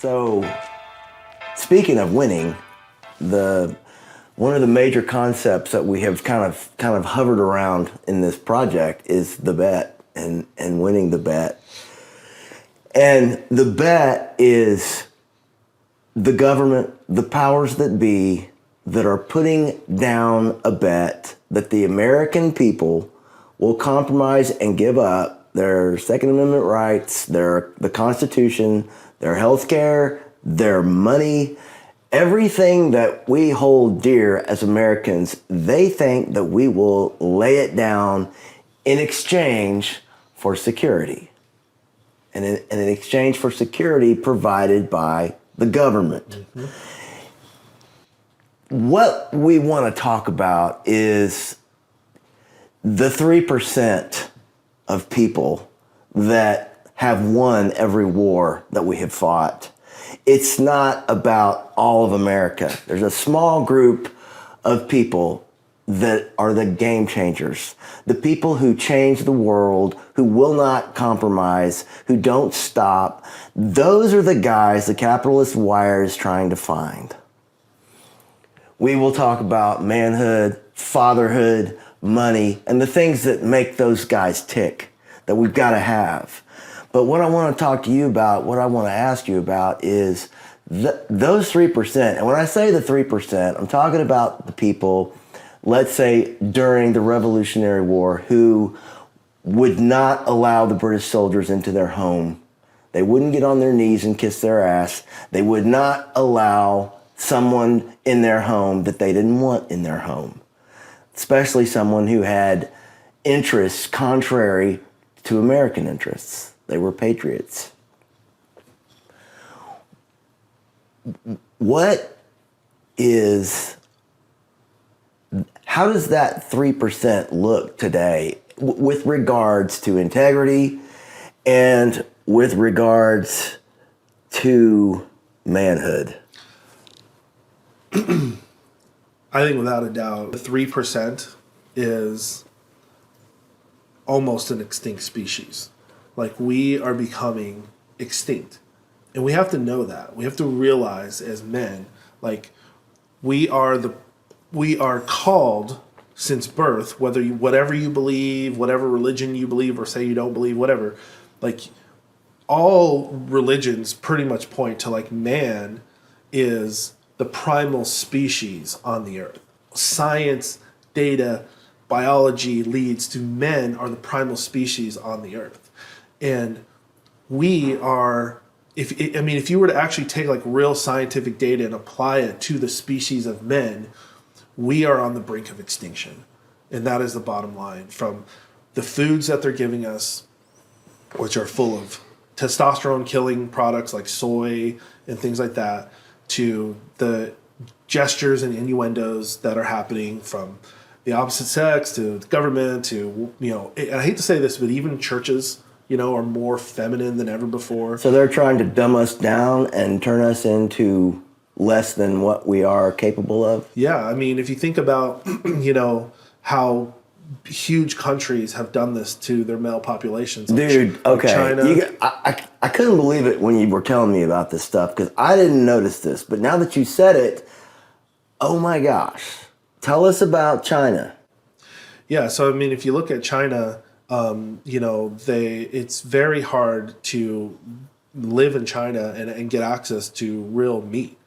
So, speaking of winning, the one of the major concepts that we have kind of hovered around in this project is the bet and winning the bet. And the bet is the government, the powers that be, that are putting down a bet that the American people will compromise and give up their Second Amendment rights, the Constitution, their health care, their money, everything that we hold dear as Americans. They think that we will lay it down in exchange for security. And in exchange for security provided by the government. Mm-hmm. What we want to talk about is the 3% of people that have won every war that we have fought. It's not about all of America. There's a small group of people that are the game changers, the people who change the world, who will not compromise, who don't stop. Those are the guys the capitalist wire is trying to find. We will talk about manhood, fatherhood, money, and the things that make those guys tick that we've got to have. But what I want to talk to you about, what I want to ask you about is those 3%. And when I say the 3%, I'm talking about the people, let's say during the Revolutionary War, who would not allow the British soldiers into their home. They wouldn't get on their knees and kiss their ass. They would not allow someone in their home that they didn't want in their home, especially someone who had interests contrary to American interests. They were patriots. How does that 3% look today with regards to integrity and with regards to manhood? I think without a doubt, the 3% is almost an extinct species. Like, we are becoming extinct. And we have to know that. We have to realize as men, like, we are called since birth, whatever you believe, whatever religion you believe or say you don't believe, whatever, like, all religions pretty much point to, like, man is the primal species on the earth. Science, data, biology leads to men are the primal species on the earth. And we are, if you were to actually take like real scientific data and apply it to the species of men, we are on the brink of extinction. And that is the bottom line. From the foods that they're giving us, which are full of testosterone killing products like soy and things like that, to the gestures and innuendos that are happening from the opposite sex to the government to, and I hate to say this, but even churches, are more feminine than ever before. So they're trying to dumb us down and turn us into less than what we are capable of? Yeah, I mean, if you think about, how huge countries have done this to their male populations. Dude, okay. China. I couldn't believe it when you were telling me about this stuff because I didn't notice this. But now that you said it, oh my gosh. Tell us about China. Yeah, so I mean, if you look at China, it's very hard to live in China and get access to real meat.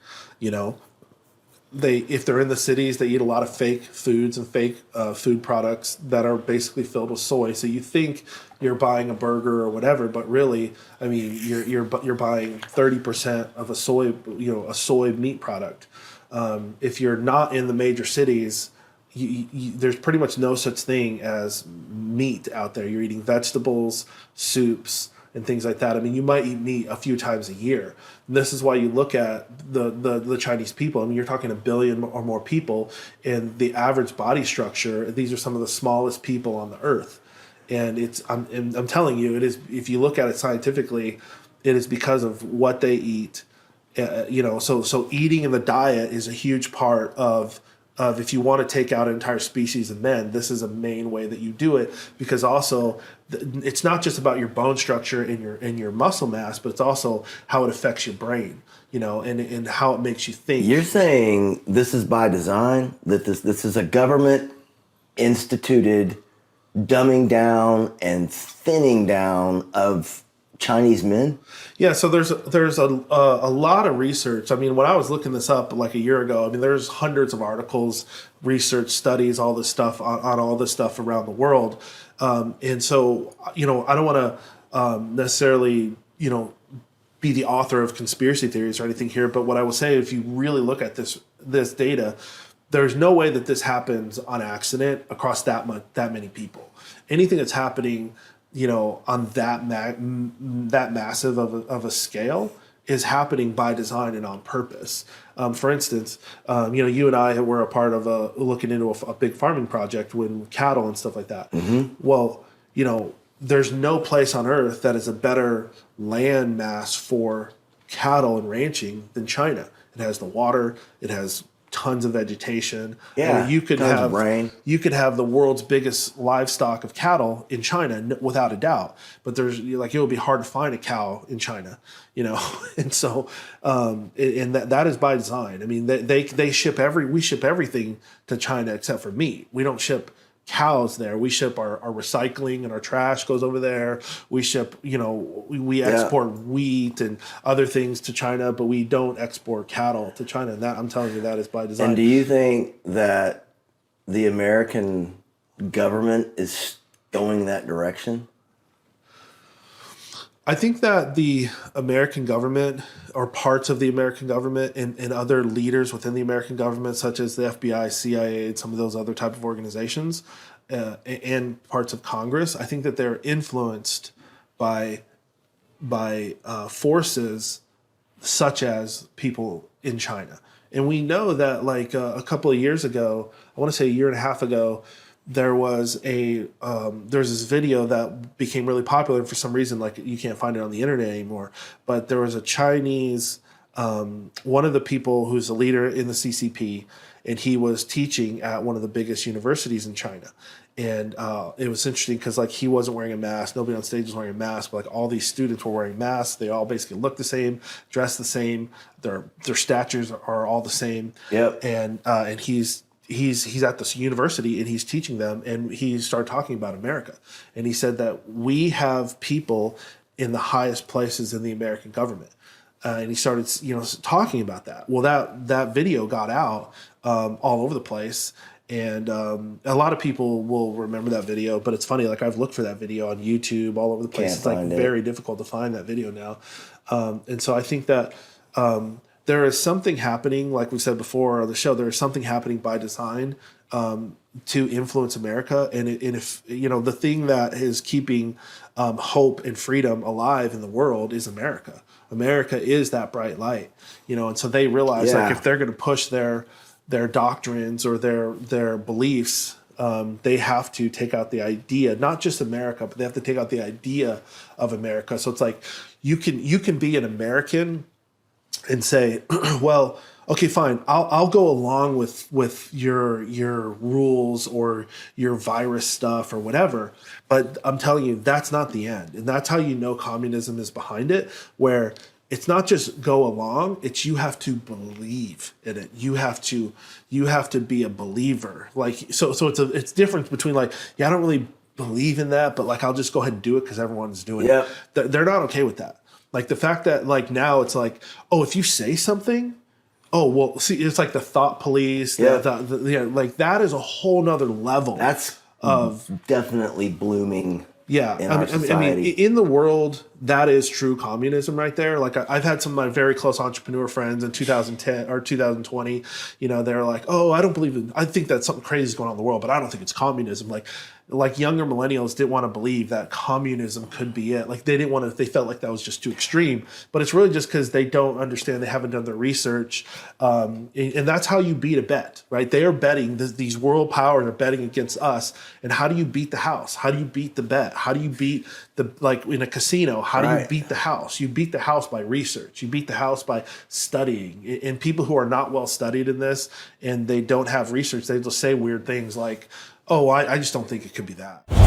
If they're in the cities, they eat a lot of fake foods and fake food products that are basically filled with soy. So you think you're buying a burger or whatever, but really, I mean, you're buying 30% of a soy meat product. If you're not in the major cities, there's pretty much no such thing as meat out there. You're eating vegetables, soups, and things like that. I mean, you might eat meat a few times a year. And this is why you look at the Chinese people. I mean, you're talking 1 billion or more people, and the average body structure, these are some of the smallest people on the earth. And I'm telling you, it is, if you look at it scientifically, it is because of what they eat. So eating in the diet is a huge part of of if you want to take out an entire species of men, this is a main way that you do it, because also it's not just about your bone structure and your muscle mass, but it's also how it affects your brain, and how it makes you think. You're saying this is by design, that this is a government instituted dumbing down and thinning down of Chinese men? Yeah, so there's a lot of research. I mean, when I was looking this up like a year ago, I mean, there's hundreds of articles, research studies, all this stuff on all this stuff around the world. And so, I don't want to necessarily, be the author of conspiracy theories or anything here. But what I will say, if you really look at this data, there's no way that this happens on accident across that many people. Anything that's happening, on that massive of a scale is happening by design and on purpose. For instance, you and I were a part of looking into a big farming project with cattle and stuff like that. Mm-hmm. Well, there's no place on earth that is a better land mass for cattle and ranching than China. It has the water. It has tons of vegetation. Yeah, you could tons have of rain. You could have the world's biggest livestock of cattle in China without a doubt. But there's it would be hard to find a cow in China, and so and that is by design. I mean, they ship we ship everything to China except for meat. We don't ship cows there. We ship our recycling and our trash goes over there. We ship, we export wheat and other things to China, but we don't export cattle to China. And that, I'm telling you, that is by design. And do you think that the American government is going that direction? I think that the American government or parts of the American government and other leaders within the American government, such as the FBI, CIA, and some of those other type of organizations, and parts of Congress, I think that they're influenced by forces such as people in China. And we know that a couple of years ago, I want to say a year and a half ago, there was there's this video that became really popular, and for some reason, you can't find it on the internet anymore. But there was a Chinese, one of the people who's a leader in the CCP, and he was teaching at one of the biggest universities in China. And it was interesting because he wasn't wearing a mask. Nobody on stage was wearing a mask. But all these students were wearing masks. They all basically look the same, dress the same. Their statures are all the same. Yep. And he's at this university and he's teaching them, and he started talking about America. And he said that we have people in the highest places in the American government. And he started, talking about that. Well, that video got out all over the place. And a lot of people will remember that video, but it's funny. I've looked for that video on YouTube all over the place. It's very difficult to find that video now. And so I think that there is something happening, like we said before on the show, there is something happening by design to influence America. And if the thing that is keeping hope and freedom alive in the world is America. America is that bright light, and so they realize if they're going to push their doctrines or their beliefs, they have to take out the idea, not just America, but they have to take out the idea of America. So it's you can be an American and say, well, okay, fine, I'll go along with your rules or your virus stuff or whatever, but I'm telling you, that's not the end. And that's how communism is behind it, where it's not just go along, it's you have to believe in it. You have to be a believer. So it's different between I don't really believe in that, but I'll just go ahead and do it because everyone's doing it. They're not okay with that. The fact that now it's oh, if you say something, oh, well, see, it's the thought police. That is a whole nother level. That's definitely blooming. Yeah, in our society. In the world, that is true communism right there. I've had some of my very close entrepreneur friends in 2010 or 2020. They're oh, I don't believe in. I think that something crazy is going on in the world, but I don't think it's communism. Younger millennials didn't want to believe that communism could be it. They didn't want to. They felt like that was just too extreme. But it's really just because they don't understand. They haven't done their research, and that's how you beat a bet, right? They are betting. These world powers are betting against us. And how do you beat the house? How do you beat the bet? How do you beat like in a casino, how do you Right. beat the house? You beat the house by research. You beat the house by studying. And people who are not well studied in this and they don't have research, they just say weird things like, oh, I just don't think it could be that.